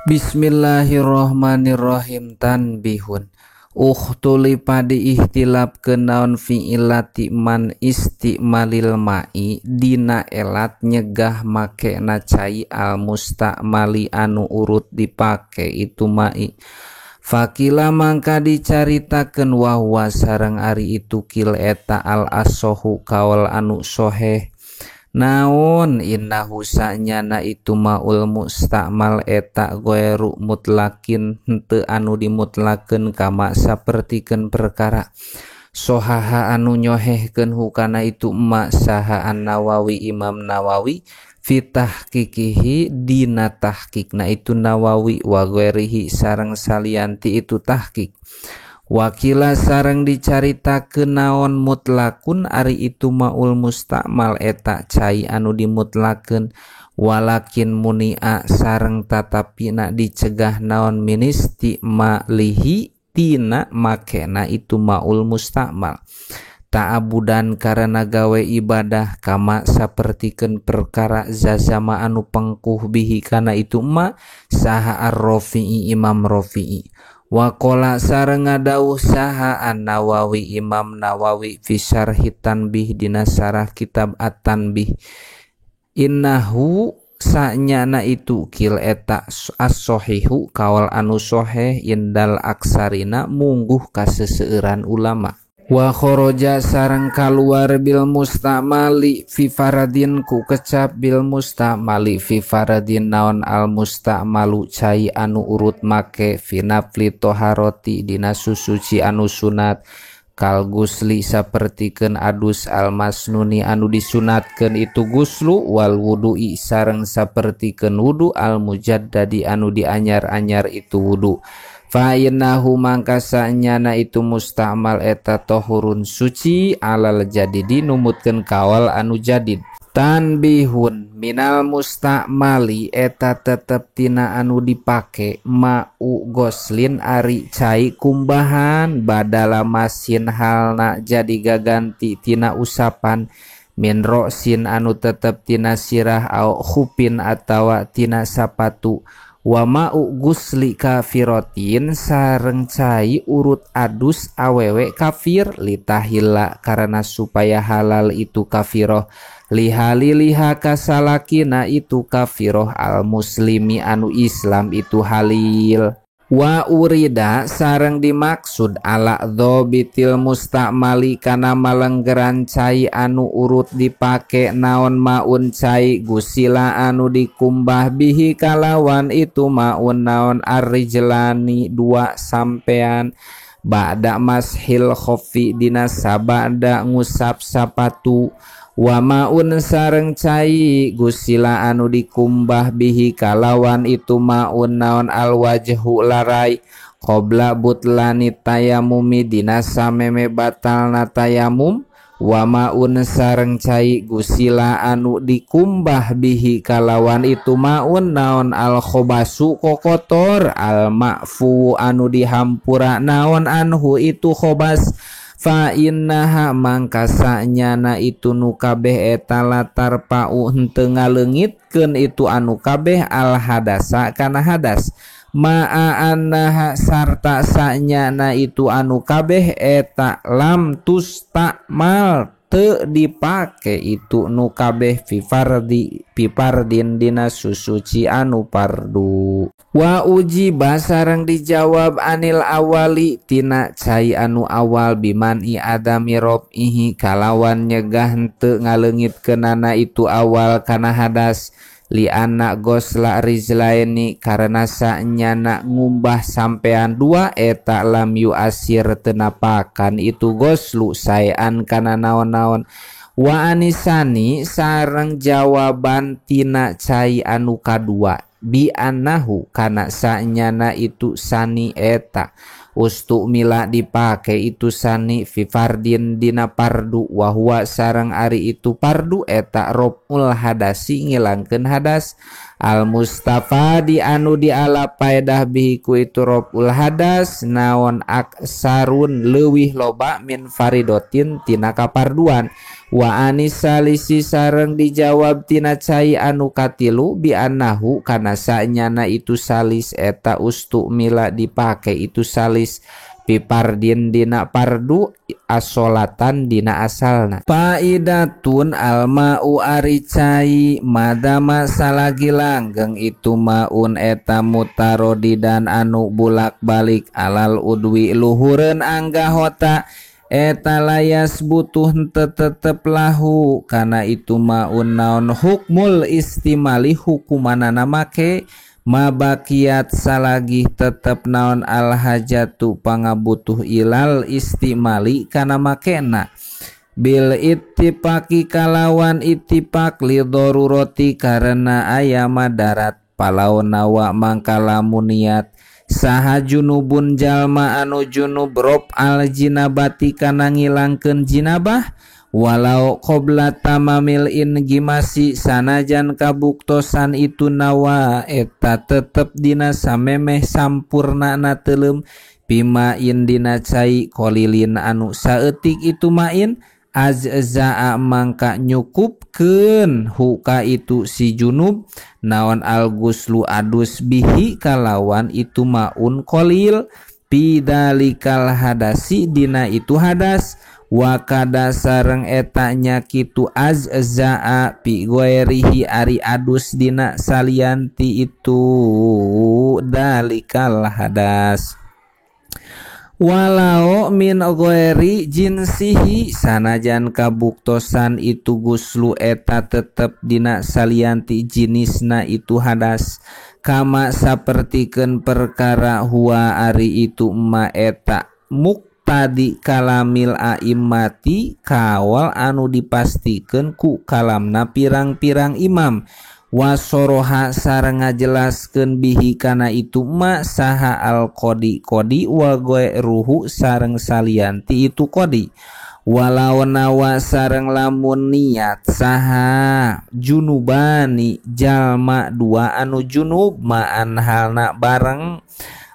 Bismillahirrahmanirrahim. Tanbihun ukhtuli padi ihtilab kenaon fi'ilati man istimalil ma'i dina elat nyegah make na cai al mustamali anu urut dipake itu ma'i. Fakila mangka dicaritakeun wahwa sareng ari itu kil eta al asohu kawal anu soheh. Naon innahu sanyana itu maul mustamal eta goeru mutlakin henteu anu dimutlakeun kama sapertikeun perkara sohaha anu nyohehkeun hukana itu ma saha an-Nawawi Imam Nawawi fitah kikihi dina tahqiqna itu Nawawi wa ghairihi sareng salianti itu tahqiq. Wakila sareng dicaritakeun naon mutlakun ari itu maul mustamal eta cai anu dimutlakeun walakin munia sareng tatapina dicegah naon ministi malihi tina makena itu maul mustamal ta'abudan karena gawe ibadah kama sapertikeun perkara zazama anu pengkuh bihi kana itu ma saha ar-Rafi'i Imam Rafi'i. Waqala sareng ngadawuh saha an-Nawawi Imam Nawawi fi syarhi tanbih dina sarah kitab at-tanbih innahu sanyana itu kil eta as-sahihu kawal anu soheh indal aksarina mungguh kaseseueuran ulama. Wa kharaja sareng kaluar bil mustamali fi faradin ku kecap bil mustamali fi faradin naon al mustamalu cai anu urut make fi nafli toharoti dina susuci anu sunat kal gusli sapertikeun adus al masnuni anu disunatkeun itu guslu wal wudu'i sareng sapertikeun wudu al mujaddadi anu dianyar-anyar itu wudu. Fa innahu mangka sanyana itu mustamal eta tohurun suci alal jadidi numutkeun kawal anu jadid. Tanbihun minal mustamali eta tetep tina anu dipake ma'u goslin ari cai kumbahan badala masin halna jadi gaganti tina usapan min ro'sin anu tetep tina sirah au khupin atawa tina sapatu. Wa ma'u gusli kafirotin sareng cai urut adus awewe kafir litahilla karena supaya halal itu kafiroh liha kasalakina itu kafiroh al muslimi anu Islam itu halil. Wa urida sareng dimaksud ala dhobitil mustamali kana malenggeran cai anu urut dipake naon maun cai gusila anu dikumbah bihi kalawan itu maun naon arrijlani dua sampean ba'da mashil khoffi dina sabada ngusap sapatu. Wa maun sareng cai gusila anu dikumbah bihi kalawan itu maun naon al wajhu larai qabla butlani tayamumi dina sameme batalna tayamum. Wa maun sareng cai gusila anu dikumbah bihi kalawan itu maun naon al khobasu kokotor al ma'fu anu dihampura naon anhu itu khobas. Fa innaha mangka sanyana itu nu kabeh eta latar pau henteu ngaleungitkeun itu anu kabeh al hadasa kana hadas ma'a annaha sarta sanyana itu anu kabeh eta lam tustamal teu dipake itu nu kabeh fi fardin dina susuci anu pardu. Wa uji basareng dijawab anil awali tina cai anu awal bimani adami rob'ihi kalawan nyegah henteu ngaleungitkeunana itu awal kana hadas li anak gosla rizlaini karena sanyana ngumbah sampean dua eta lam yu asir tenapakan itu goslu saean kana naon-naon. Wa anisani sareng jawaban tina cai anu kadua bi annahu kana sanyana itu sani eta ustu mila dipake itu sani fi fardin dina pardu wa huwa sareng ari itu pardu eta robul hadasi ngilangkeun hadas al mustafa di anu diala paedah bihi ku itu robul hadas naon aksarun leuwih loba min faridotin tina kaparduan Wa anis salisi sareng dijawab tina cai anu katilu bi annahu kana sanyana itu salis eta ustu mila dipake itu salis pipardin dina pardu asolatan dina asalna. Faidatun alma'u ari cai madama salagi langgeng itu maun eta mutarodidan anu bulak balik alal udwi luhureun anggahota eta layas butuh tetep lahu kana itu maun naon hukmul istimali hukumanana make mabakiat salagi tetep naon al hajatu pangabutuh ilal istimali kana makena bil ittifaqi kalawan ittifaq li darurati karena aya madarat palaun nawa mangka lamun niat saha junubun jalma anu junub rob al jinabati kana ngilangkeun jinabah walau qabla tamamil ingimasi sanajan kabuktosan itu nawa eta tetep dina samemeh sampurnana teuleum pimain dina cai kolilin anu saeutik itu main azza'a mangka nyukupkeun huka itu si junub naon al guslu adus bihi kalawan itu maun kolil pidalikal hadasi dina itu hadas wa kada sareng eta nya kitu azza'a pi goerihi ari adus dina salianti itu dalikal hadas walau min ghairi jinsihi sanajan kabuktosan itu guslu eta tetep dina salianti jinisna itu hadas kama sapertikeun perkara huwa ari itu ma eta muqtadi kalamil a'immati kawal anu dipastikeun ku kalamna pirang-pirang imam wasoroha sareng ngajelaskeun bihi kana itu ma saha al qodi wa ghairuhu sareng salianti itu qodi walau nawa sareng lamun niat saha junubani jalma dua anu junub ma'an halna bareng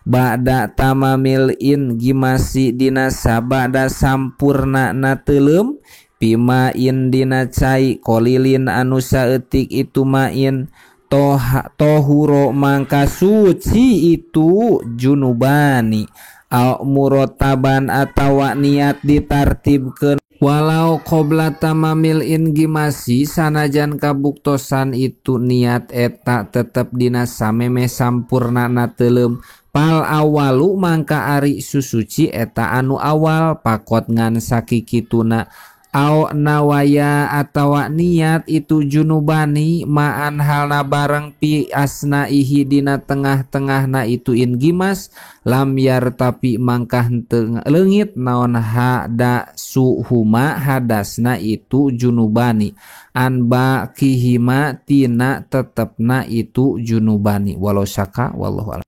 ba'da tamamil ingimasi dina sabada sampurna na teuleum pimain dina cai kolilin anu saeutik itu main tohuro mangka suci itu junubani au murotaban atawa niat ditartibkeun walau qabla tamamil ingimasi sanajan kabuktosan itu niat eta tetep dina samemeh sampurnana teuleum pal awalu mangka ari susuci eta anu awal pakot ngan sakikituna au nawaya atawa niat itu junubani ma'an halna bareng pi asnaihi dina tengah-tengahna itu ingimas lam yar tapi mangkah henteu leungit naon hada suhuma hadasna itu junubani anba kihima tina tetepna itu junubani walau syaka wallahu a'lam.